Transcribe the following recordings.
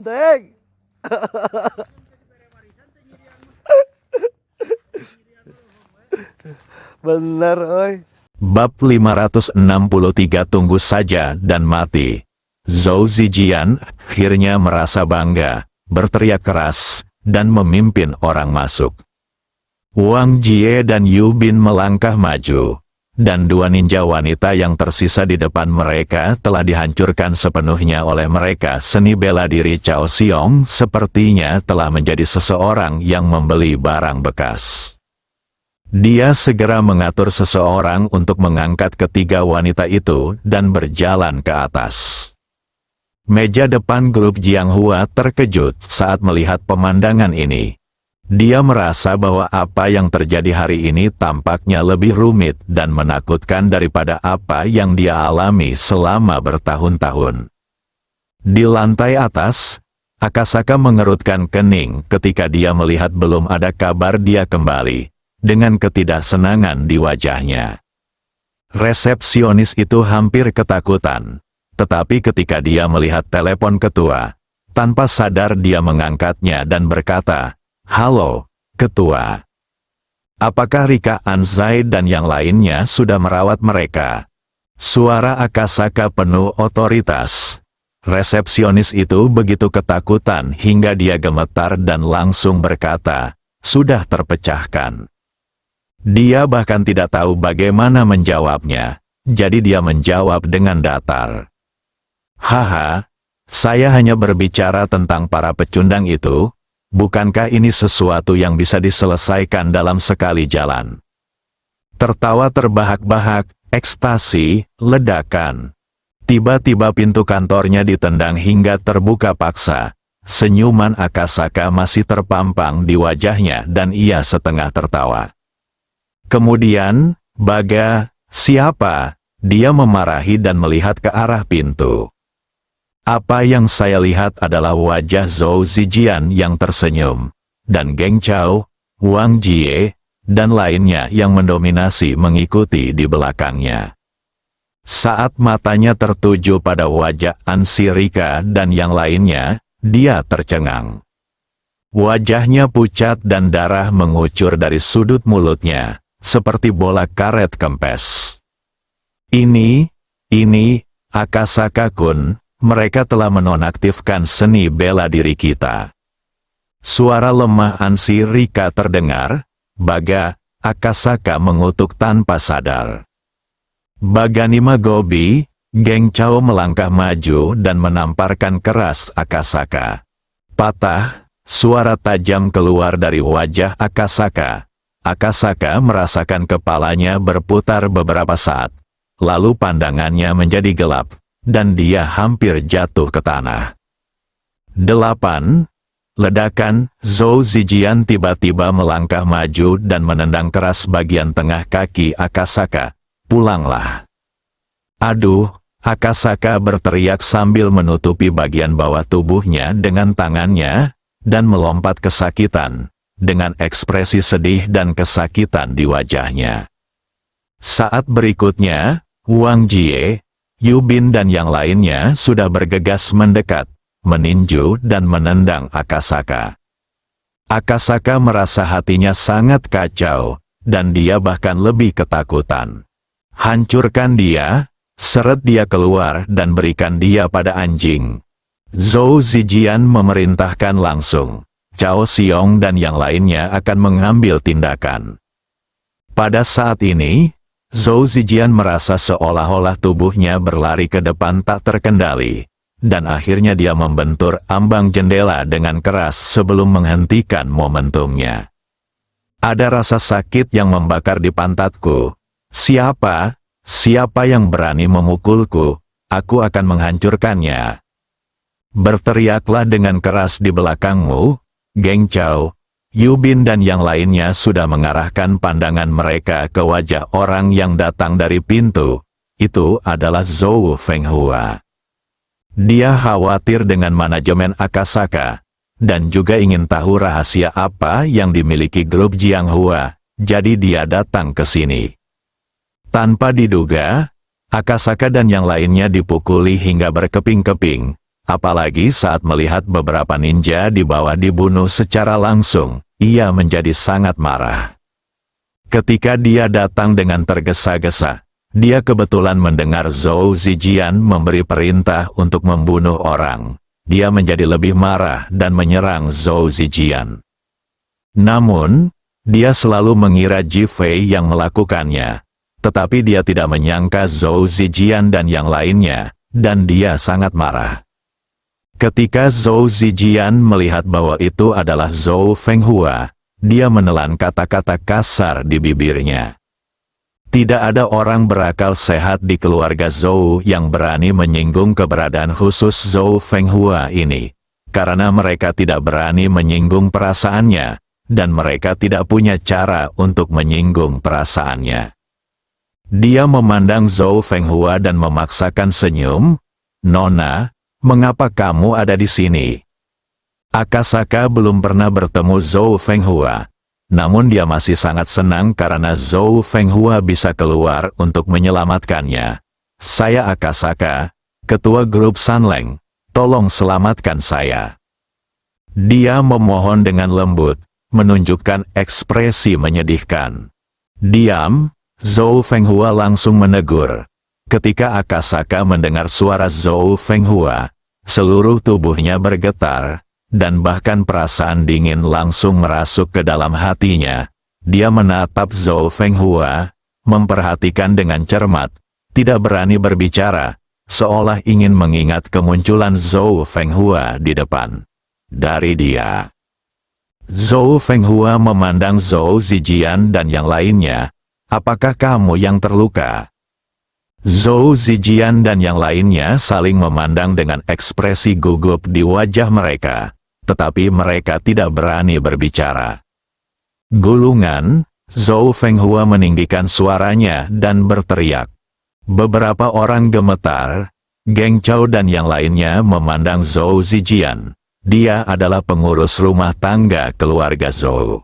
Deng. Bener, oi. Bab 563 Tunggu saja dan mati. Zhou Zijian akhirnya merasa bangga, berteriak keras, dan memimpin orang masuk. Wang Jie dan Yu Bin melangkah maju, dan dua ninja wanita yang tersisa di depan mereka telah dihancurkan sepenuhnya oleh mereka. Seni bela diri Cao Xiong sepertinya telah menjadi seseorang yang membeli barang bekas. Dia segera mengatur seseorang untuk mengangkat ketiga wanita itu dan berjalan ke atas. Meja depan grup Jianghua terkejut saat melihat pemandangan ini. Dia merasa bahwa apa yang terjadi hari ini tampaknya lebih rumit dan menakutkan daripada apa yang dia alami selama bertahun-tahun. Di lantai atas, Akasaka mengerutkan kening ketika dia melihat belum ada kabar dia kembali, dengan ketidaksenangan di wajahnya. Resepsionis itu hampir ketakutan, tetapi ketika dia melihat telepon ketua, tanpa sadar dia mengangkatnya dan berkata, "Halo, ketua. Apakah Rika Anzai dan yang lainnya sudah merawat mereka?" Suara Akasaka penuh otoritas. Resepsionis itu begitu ketakutan hingga dia gemetar dan langsung berkata, "Sudah terpecahkan." Dia bahkan tidak tahu bagaimana menjawabnya, jadi dia menjawab dengan datar. "Haha, saya hanya berbicara tentang para pecundang itu. Bukankah ini sesuatu yang bisa diselesaikan dalam sekali jalan?" Tertawa terbahak-bahak, ekstasi, ledakan. Tiba-tiba pintu kantornya ditendang hingga terbuka paksa. Senyuman Akasaka masih terpampang di wajahnya dan ia setengah tertawa. Kemudian, "Baga, siapa?" Dia memarahi dan melihat ke arah pintu. Apa yang saya lihat adalah wajah Zhou Zijian yang tersenyum, dan Geng Chao, Wang Jie, dan lainnya yang mendominasi mengikuti di belakangnya. Saat matanya tertuju pada wajah Ansi Rika dan yang lainnya, dia tercengang. Wajahnya pucat dan darah mengucur dari sudut mulutnya, seperti bola karet kempes. Ini, Akasaka-kun, mereka telah menonaktifkan seni bela diri kita." Suara lemah Ansi Rika terdengar. "Baga," Akasaka mengutuk tanpa sadar. "Baganima Gobi," Geng Chao melangkah maju dan menamparkan keras Akasaka. Patah, suara tajam keluar dari wajah Akasaka. Akasaka merasakan kepalanya berputar beberapa saat, lalu pandangannya menjadi gelap, dan dia hampir jatuh ke tanah. 8. Ledakan. Zhou Zijian tiba-tiba melangkah maju dan menendang keras bagian tengah kaki Akasaka. "Pulanglah." "Aduh!" Akasaka berteriak sambil menutupi bagian bawah tubuhnya dengan tangannya, dan melompat kesakitan, dengan ekspresi sedih dan kesakitan di wajahnya. Saat berikutnya, Wang Jie, Yu Bin dan yang lainnya sudah bergegas mendekat, meninju dan menendang Akasaka. Akasaka merasa hatinya sangat kacau, dan dia bahkan lebih ketakutan. "Hancurkan dia, seret dia keluar dan berikan dia pada anjing." Zhou Zijian memerintahkan langsung. Cao Xiong dan yang lainnya akan mengambil tindakan. Pada saat ini, Zhou Zijian merasa seolah-olah tubuhnya berlari ke depan tak terkendali, dan akhirnya dia membentur ambang jendela dengan keras sebelum menghentikan momentumnya. "Ada rasa sakit yang membakar di pantatku. Siapa yang berani memukulku, aku akan menghancurkannya." Berteriaklah dengan keras di belakangmu. Geng Chao, Yu Bin dan yang lainnya sudah mengarahkan pandangan mereka ke wajah orang yang datang dari pintu. Itu adalah Zhou Fenghua. Dia khawatir dengan manajemen Akasaka, dan juga ingin tahu rahasia apa yang dimiliki grup Jianghua, jadi dia datang ke sini. Tanpa diduga, Akasaka dan yang lainnya dipukuli hingga berkeping-keping, Apalagi saat melihat beberapa ninja di bawah dibunuh secara langsung, ia menjadi sangat marah. Ketika dia datang dengan tergesa-gesa, dia kebetulan mendengar Zhou Zijian memberi perintah untuk membunuh orang. Dia menjadi lebih marah dan menyerang Zhou Zijian. Namun, dia selalu mengira Ji Fei yang melakukannya. Tetapi dia tidak menyangka Zhou Zijian dan yang lainnya, dan dia sangat marah. Ketika Zhou Zijian melihat bahwa itu adalah Zhou Fenghua, dia menelan kata-kata kasar di bibirnya. Tidak ada orang berakal sehat di keluarga Zhou yang berani menyinggung keberadaan khusus Zhou Fenghua ini, karena mereka tidak berani menyinggung perasaannya, dan mereka tidak punya cara untuk menyinggung perasaannya. Dia memandang Zhou Fenghua dan memaksakan senyum. "Nona, mengapa kamu ada di sini?" Akasaka belum pernah bertemu Zhou Fenghua, namun dia masih sangat senang karena Zhou Fenghua bisa keluar untuk menyelamatkannya. "Saya Akasaka, ketua grup Sanleng, tolong selamatkan saya." Dia memohon dengan lembut, menunjukkan ekspresi menyedihkan. "Diam," Zhou Fenghua langsung menegur. Ketika Akasaka mendengar suara Zhou Fenghua, seluruh tubuhnya bergetar, dan bahkan perasaan dingin langsung merasuk ke dalam hatinya. Dia menatap Zhou Fenghua, memperhatikan dengan cermat, tidak berani berbicara, seolah ingin mengingat kemunculan Zhou Fenghua di depan. Dari dia, Zhou Fenghua memandang Zhou Zijian dan yang lainnya. "Apakah kamu yang terluka?" Zhou Zijian dan yang lainnya saling memandang dengan ekspresi gugup di wajah mereka, tetapi mereka tidak berani berbicara. Gulungan, Zhou Fenghua meninggikan suaranya dan berteriak. Beberapa orang gemetar, Geng Chao dan yang lainnya memandang Zhou Zijian. Dia adalah pengurus rumah tangga keluarga Zhou.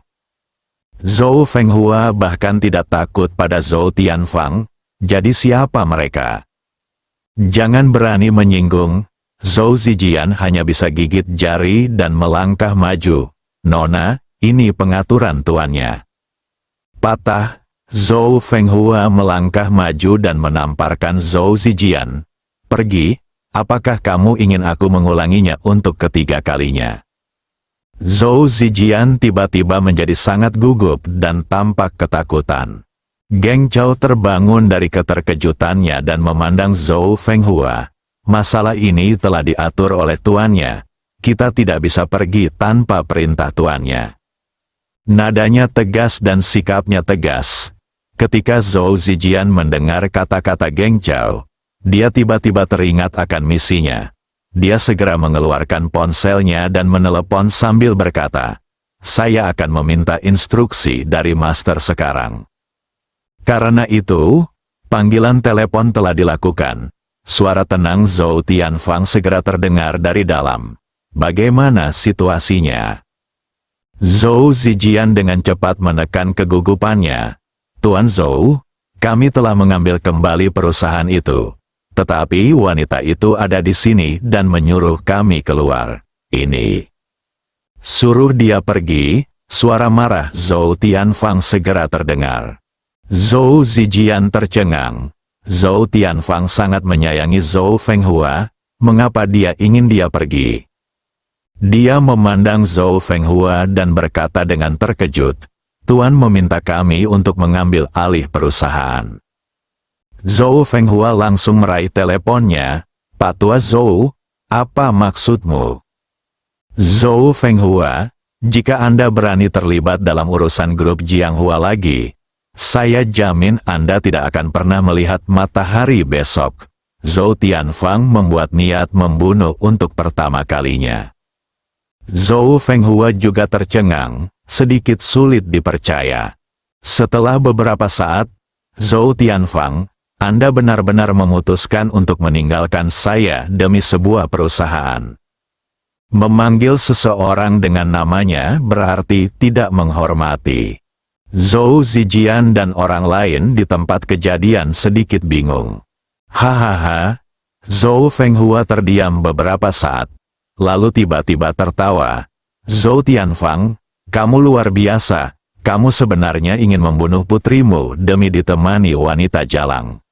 Zhou Fenghua bahkan tidak takut pada Zhou Tianfang. Jadi siapa mereka? Jangan berani menyinggung. Zhou Zijian hanya bisa gigit jari dan melangkah maju. "Nona, ini pengaturan tuannya." Patah, Zhou Fenghua melangkah maju dan menamparkan Zhou Zijian. "Pergi, apakah kamu ingin aku mengulanginya untuk ketiga kalinya?" Zhou Zijian tiba-tiba menjadi sangat gugup dan tampak ketakutan. Geng Chao terbangun dari keterkejutannya dan memandang Zhou Fenghua. "Masalah ini telah diatur oleh tuannya. Kita tidak bisa pergi tanpa perintah tuannya." Nadanya tegas dan sikapnya tegas. Ketika Zhou Zijian mendengar kata-kata Geng Chao, dia tiba-tiba teringat akan misinya. Dia segera mengeluarkan ponselnya dan menelepon sambil berkata, "Saya akan meminta instruksi dari master sekarang." Karena itu, panggilan telepon telah dilakukan. Suara tenang Zhou Tianfang segera terdengar dari dalam. "Bagaimana situasinya?" Zhou Zijian dengan cepat menekan kegugupannya. "Tuan Zhou, kami telah mengambil kembali perusahaan itu. Tetapi wanita itu ada di sini dan menyuruh kami keluar. Ini." "Suruh dia pergi." Suara marah Zhou Tianfang segera terdengar. Zhou Zijian tercengang. Zhou Tianfang sangat menyayangi Zhou Fenghua. Mengapa dia ingin dia pergi? Dia memandang Zhou Fenghua dan berkata dengan terkejut, "Tuan meminta kami untuk mengambil alih perusahaan." Zhou Fenghua langsung meraih teleponnya. "Pak Tua Zhou, apa maksudmu?" "Zhou Fenghua, jika Anda berani terlibat dalam urusan grup Jianghua lagi, saya jamin Anda tidak akan pernah melihat matahari besok." Zhou Tianfang membuat niat membunuh untuk pertama kalinya. Zhou Fenghua juga tercengang, sedikit sulit dipercaya. Setelah beberapa saat, "Zhou Tianfang, Anda benar-benar memutuskan untuk meninggalkan saya demi sebuah perusahaan." Memanggil seseorang dengan namanya berarti tidak menghormati. Zhou Zijian dan orang lain di tempat kejadian sedikit bingung. "Hahaha, Zhou Fenghua terdiam beberapa saat, lalu tiba-tiba tertawa. Zhou Tianfang, kamu luar biasa, kamu sebenarnya ingin membunuh putrimu demi ditemani wanita jalang.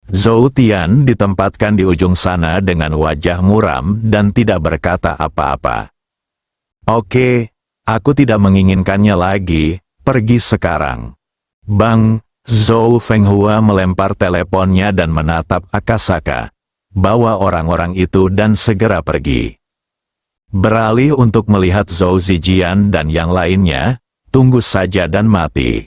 Zhou Tian ditempatkan di ujung sana dengan wajah muram dan tidak berkata apa-apa. Oke, aku tidak menginginkannya lagi, pergi sekarang. Bang, Zhou Fenghua melempar teleponnya dan menatap Akasaka. Bawa orang-orang itu dan segera pergi. Beralih untuk melihat Zhou Zijian dan yang lainnya, tunggu saja dan mati.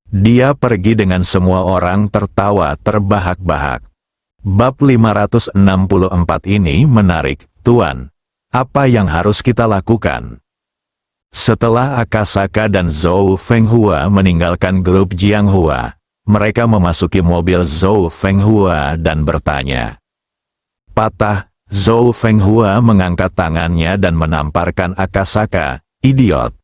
Dia pergi dengan semua orang tertawa terbahak-bahak. Bab 564 ini menarik, Tuan. Apa yang harus kita lakukan? Setelah Akasaka dan Zhou Fenghua meninggalkan grup Jianghua, mereka memasuki mobil Zhou Fenghua dan bertanya. Patah, Zhou Fenghua mengangkat tangannya dan menamparkan Akasaka, idiot.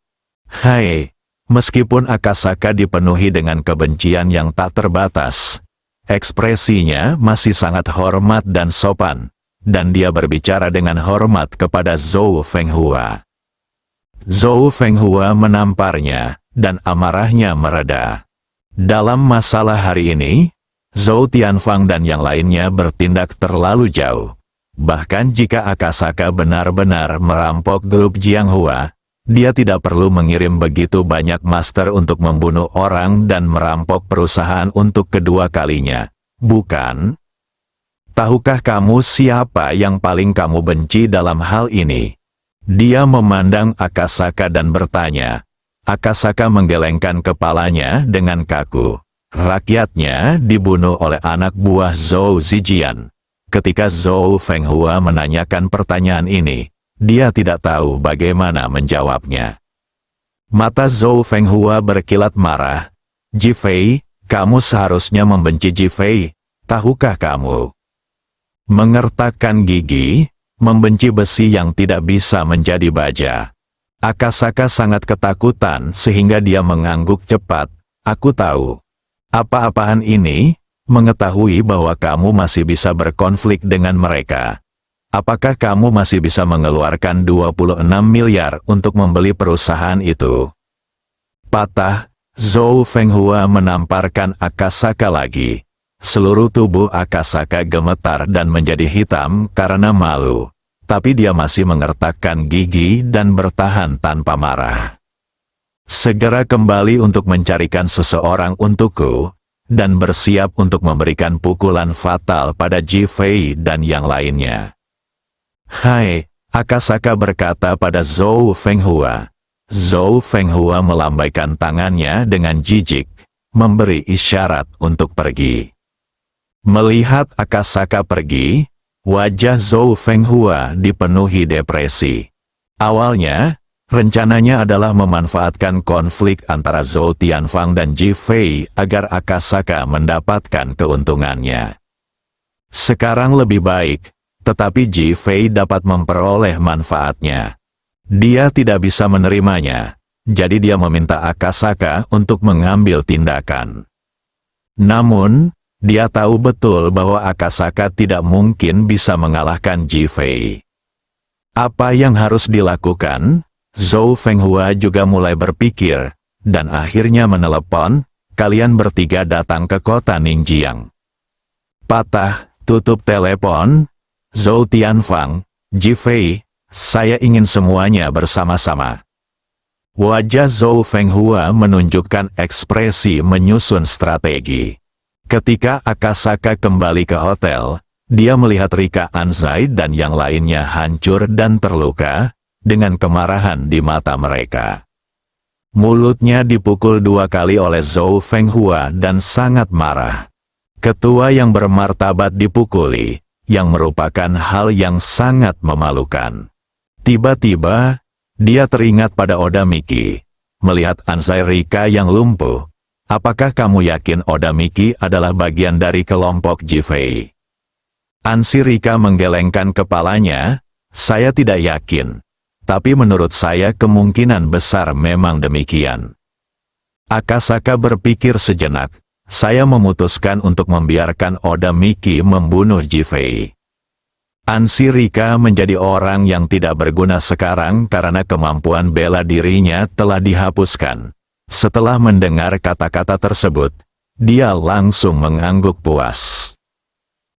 Hai. Meskipun Akasaka dipenuhi dengan kebencian yang tak terbatas, ekspresinya masih sangat hormat dan sopan, dan dia berbicara dengan hormat kepada Zhou Fenghua. Zhou Fenghua menamparnya, dan amarahnya mereda. Dalam masalah hari ini, Zhou Tianfang dan yang lainnya bertindak terlalu jauh. Bahkan jika Akasaka benar-benar merampok grup Jianghua, dia tidak perlu mengirim begitu banyak master untuk membunuh orang dan merampok perusahaan untuk kedua kalinya, bukan? Tahukah kamu siapa yang paling kamu benci dalam hal ini? Dia memandang Akasaka dan bertanya. Akasaka menggelengkan kepalanya dengan kaku. Rakyatnya dibunuh oleh anak buah Zhou Zijian. Ketika Zhou Fenghua menanyakan pertanyaan ini, dia tidak tahu bagaimana menjawabnya. Mata Zhou Fenghua berkilat marah. Ji Fei, kamu seharusnya membenci Ji Fei, tahukah kamu? Mengertakkan gigi, membenci besi yang tidak bisa menjadi baja. Akasaka sangat ketakutan sehingga dia mengangguk cepat. Aku tahu. Apa-apaan ini? Mengetahui bahwa kamu masih bisa berkonflik dengan mereka. Apakah kamu masih bisa mengeluarkan 26 miliar untuk membeli perusahaan itu? Patah, Zhou Fenghua menamparkan Akasaka lagi. Seluruh tubuh Akasaka gemetar dan menjadi hitam karena malu. Tapi dia masih mengertakkan gigi dan bertahan tanpa marah. Segera kembali untuk mencarikan seseorang untukku, dan bersiap untuk memberikan pukulan fatal pada Ji Fei dan yang lainnya. Hai, Akasaka berkata pada Zhou Fenghua. Zhou Fenghua melambaikan tangannya dengan jijik, memberi isyarat untuk pergi. Melihat Akasaka pergi, wajah Zhou Fenghua dipenuhi depresi. Awalnya, rencananya adalah memanfaatkan konflik antara Zhou Tianfang dan Ji Fei agar Akasaka mendapatkan keuntungannya. Sekarang lebih baik, tetapi Ji Fei dapat memperoleh manfaatnya. Dia tidak bisa menerimanya, jadi dia meminta Akasaka untuk mengambil tindakan. Namun, dia tahu betul bahwa Akasaka tidak mungkin bisa mengalahkan Ji Fei. Apa yang harus dilakukan? Zhou Fenghua juga mulai berpikir, dan akhirnya menelepon, kalian bertiga datang ke kota Ningjiang. Patah, tutup telepon. Zhou Tianfang, Ji Fei, saya ingin semuanya bersama-sama. Wajah Zhou Fenghua menunjukkan ekspresi menyusun strategi. Ketika Akasaka kembali ke hotel, dia melihat Rika Anzai dan yang lainnya hancur dan terluka, dengan kemarahan di mata mereka. Mulutnya dipukul 2 kali oleh Zhou Fenghua dan sangat marah. Ketua yang bermartabat dipukuli, yang merupakan hal yang sangat memalukan. Tiba-tiba, dia teringat pada Oda Miki. Melihat Anzai Rika yang lumpuh, apakah kamu yakin Oda Miki adalah bagian dari kelompok Ji Fei? Ansi Rika menggelengkan kepalanya, saya tidak yakin. Tapi menurut saya kemungkinan besar memang demikian. Akasaka berpikir sejenak, saya memutuskan untuk membiarkan Oda Miki membunuh Jifei. Ansi Rika menjadi orang yang tidak berguna sekarang karena kemampuan bela dirinya telah dihapuskan. Setelah mendengar kata-kata tersebut, dia langsung mengangguk puas.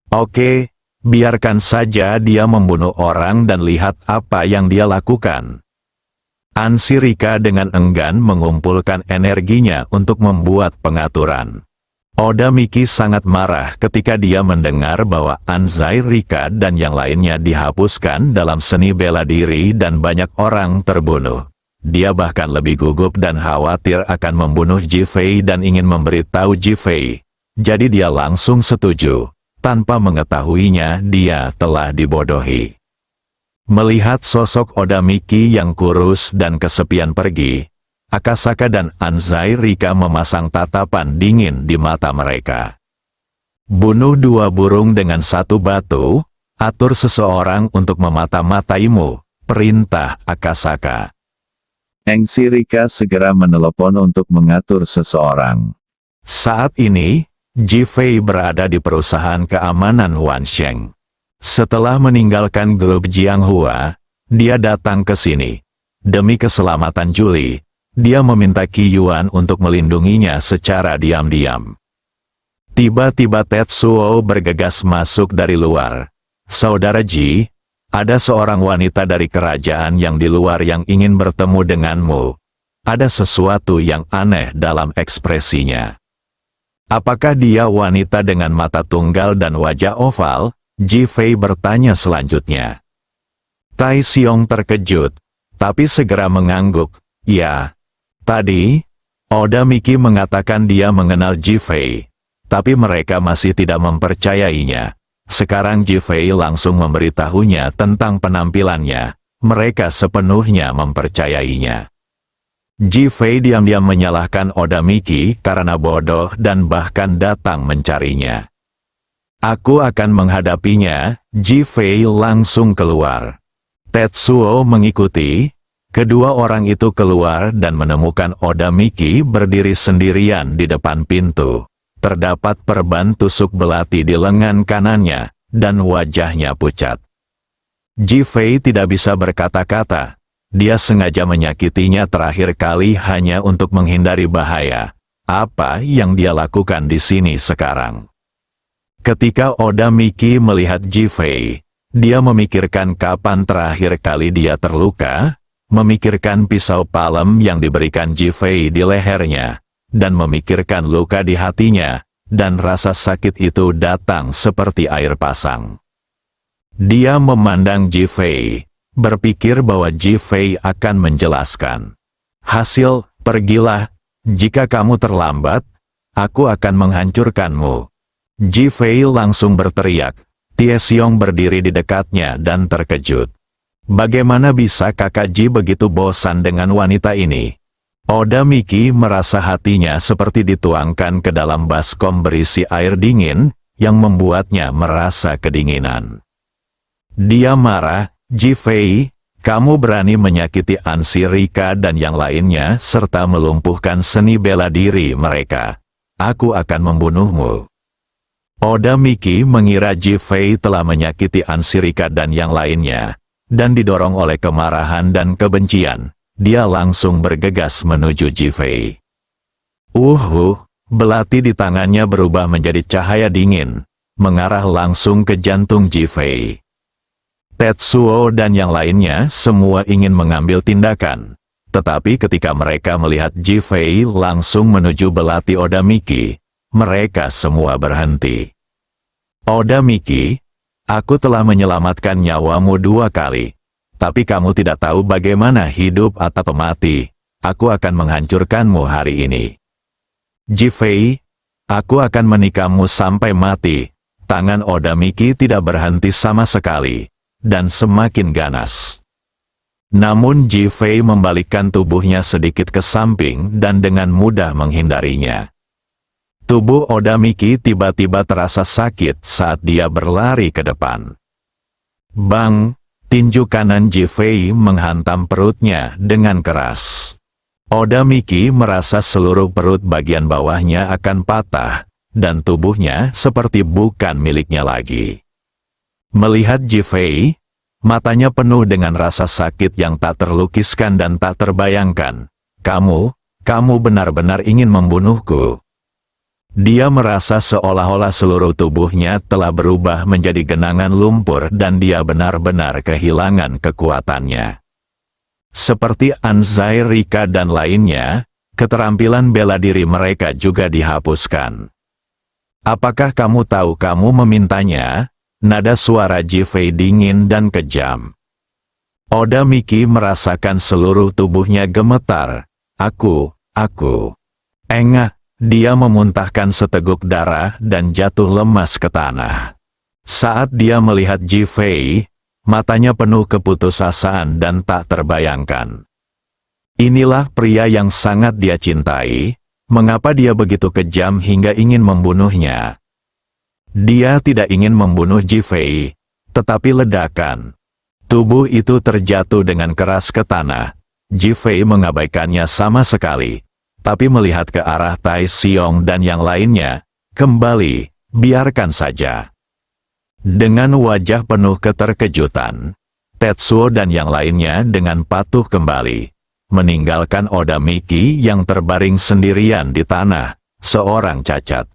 Oke, biarkan saja dia membunuh orang dan lihat apa yang dia lakukan. Ansi Rika dengan enggan mengumpulkan energinya untuk membuat pengaturan. Oda Miki sangat marah ketika dia mendengar bahwa Ansi Rika dan yang lainnya dihapuskan dalam seni bela diri dan banyak orang terbunuh. Dia bahkan lebih gugup dan khawatir akan membunuh Jifei dan ingin memberitahu Jifei. Jadi dia langsung setuju. Tanpa mengetahuinya, dia telah dibodohi. Melihat sosok Oda Miki yang kurus dan kesepian pergi, Akasaka dan Ansi Rika memasang tatapan dingin di mata mereka. Bunuh 2 burung dengan 1 batu, atur seseorang untuk memata-mataimu, perintah Akasaka. Ansi Rika segera menelepon untuk mengatur seseorang. Saat ini, Jifei berada di perusahaan keamanan Wansheng. Setelah meninggalkan grup Jianghua, dia datang ke sini. Demi keselamatan Julie, dia meminta Qi Yuan untuk melindunginya secara diam-diam. Tiba-tiba Tetsuo bergegas masuk dari luar. Saudara Ji, ada seorang wanita dari kerajaan yang di luar yang ingin bertemu denganmu. Ada sesuatu yang aneh dalam ekspresinya. Apakah dia wanita dengan mata tunggal dan wajah oval? Jifei bertanya selanjutnya. Tai Xiong terkejut, tapi segera mengangguk. Ya, tadi, Oda Miki mengatakan dia mengenal Jifei, tapi mereka masih tidak mempercayainya. Sekarang Jifei langsung memberitahunya tentang penampilannya. Mereka sepenuhnya mempercayainya. Jifei diam-diam menyalahkan Oda Miki karena bodoh dan bahkan datang mencarinya. Aku akan menghadapinya. Jifei langsung keluar. Tetsuo mengikuti. Kedua orang itu keluar dan menemukan Oda Miki berdiri sendirian di depan pintu. Terdapat perban tusuk belati di lengan kanannya, dan wajahnya pucat. Jifei tidak bisa berkata-kata. Dia sengaja menyakitinya terakhir kali hanya untuk menghindari bahaya. Apa yang dia lakukan di sini sekarang? Ketika Oda Miki melihat Jifei, dia memikirkan kapan terakhir kali dia terluka, memikirkan pisau palem yang diberikan Jifei di lehernya, dan memikirkan luka di hatinya, dan rasa sakit itu datang seperti air pasang. Dia memandang Jifei, berpikir bahwa Jifei akan menjelaskan. Hasil, pergilah, jika kamu terlambat, aku akan menghancurkanmu. Jifei langsung berteriak. Tie Xiong berdiri di dekatnya dan terkejut. Bagaimana bisa kakak Ji begitu bosan dengan wanita ini? Oda Miki merasa hatinya seperti dituangkan ke dalam baskom berisi air dingin, yang membuatnya merasa kedinginan. Dia marah. Jifei, kamu berani menyakiti Ansi Rika dan yang lainnya serta melumpuhkan seni bela diri mereka. Aku akan membunuhmu. Oda Miki mengira Jifei telah menyakiti Ansi Rika dan yang lainnya, dan didorong oleh kemarahan dan kebencian, dia langsung bergegas menuju Jifei. Belati di tangannya berubah menjadi cahaya dingin, mengarah langsung ke jantung Jifei. Tetsuo dan yang lainnya semua ingin mengambil tindakan, tetapi ketika mereka melihat Jifei langsung menuju belati Oda Miki, mereka semua berhenti. Oda Miki, aku telah menyelamatkan nyawamu 2 kali, tapi kamu tidak tahu bagaimana hidup atau mati. Aku akan menghancurkanmu hari ini. Jifei, aku akan menikahmu sampai mati. Tangan Oda Miki tidak berhenti sama sekali, dan semakin ganas. Namun Jifei membalikkan tubuhnya sedikit ke samping dan dengan mudah menghindarinya. Tubuh Oda Miki tiba-tiba terasa sakit saat dia berlari ke depan. Bang! Tinju kanan Jifei menghantam perutnya dengan keras. Oda Miki merasa seluruh perut bagian bawahnya akan patah, dan tubuhnya seperti bukan miliknya lagi. Melihat Ji-Fei, matanya penuh dengan rasa sakit yang tak terlukiskan dan tak terbayangkan. Kamu benar-benar ingin membunuhku. Dia merasa seolah-olah seluruh tubuhnya telah berubah menjadi genangan lumpur dan dia benar-benar kehilangan kekuatannya. Seperti Anzai, Rika dan lainnya, keterampilan bela diri mereka juga dihapuskan. Apakah kamu tahu kamu memintanya? Nada suara Ji-Fei dingin dan kejam. Oda Miki merasakan seluruh tubuhnya gemetar. Aku. Engah, dia memuntahkan seteguk darah dan jatuh lemas ke tanah. Saat dia melihat Ji-Fei, matanya penuh keputusasaan dan tak terbayangkan. Inilah pria yang sangat dia cintai, mengapa dia begitu kejam hingga ingin membunuhnya? Dia tidak ingin membunuh Ji-Fei, tetapi ledakan tubuh itu terjatuh dengan keras ke tanah. Ji-Fei mengabaikannya sama sekali, tapi melihat ke arah Tai Xiong dan yang lainnya, kembali, biarkan saja. Dengan wajah penuh keterkejutan, Tetsuo dan yang lainnya dengan patuh kembali, meninggalkan Oda Miki yang terbaring sendirian di tanah, seorang cacat.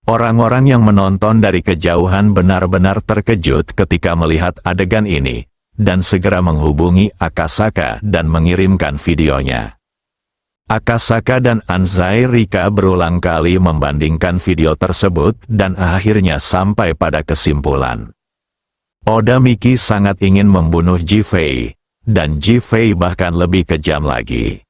Orang-orang yang menonton dari kejauhan benar-benar terkejut ketika melihat adegan ini, dan segera menghubungi Akasaka dan mengirimkan videonya. Akasaka dan Anzai Rika berulang kali membandingkan video tersebut dan akhirnya sampai pada kesimpulan. Oda Miki sangat ingin membunuh Ji-Fei, dan Ji-Fei bahkan lebih kejam lagi.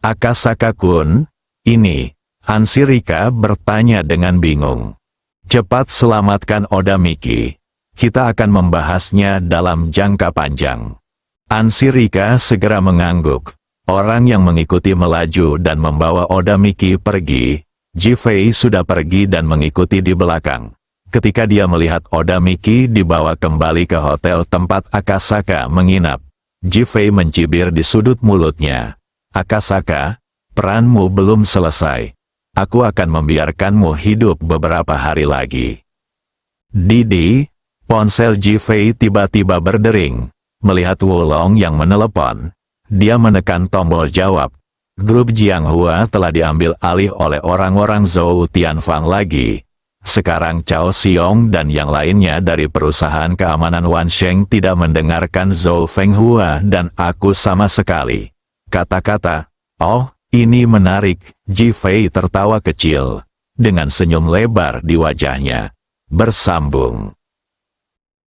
Akasaka-kun, ini, Ansi Rika bertanya dengan bingung. Cepat selamatkan Oda Miki. Kita akan membahasnya dalam jangka panjang. Ansi Rika segera mengangguk. Orang yang mengikuti melaju dan membawa Oda Miki pergi. Ji-Fei sudah pergi dan mengikuti di belakang. Ketika dia melihat Oda Miki dibawa kembali ke hotel tempat Akasaka menginap, Ji-Fei mencibir di sudut mulutnya. Akasaka, peranmu belum selesai. Aku akan membiarkanmu hidup beberapa hari lagi. Didi, ponsel Ji-Fei tiba-tiba berdering. Melihat Wulong yang menelepon, dia menekan tombol jawab. Grup Jianghua telah diambil alih oleh orang-orang Zhou Tianfang lagi. Sekarang Cao Xiong dan yang lainnya dari perusahaan keamanan Wansheng tidak mendengarkan Zhou Fenghua dan aku sama sekali. Kata-kata, oh, ini menarik. Ji-Fei tertawa kecil, dengan senyum lebar di wajahnya. Bersambung.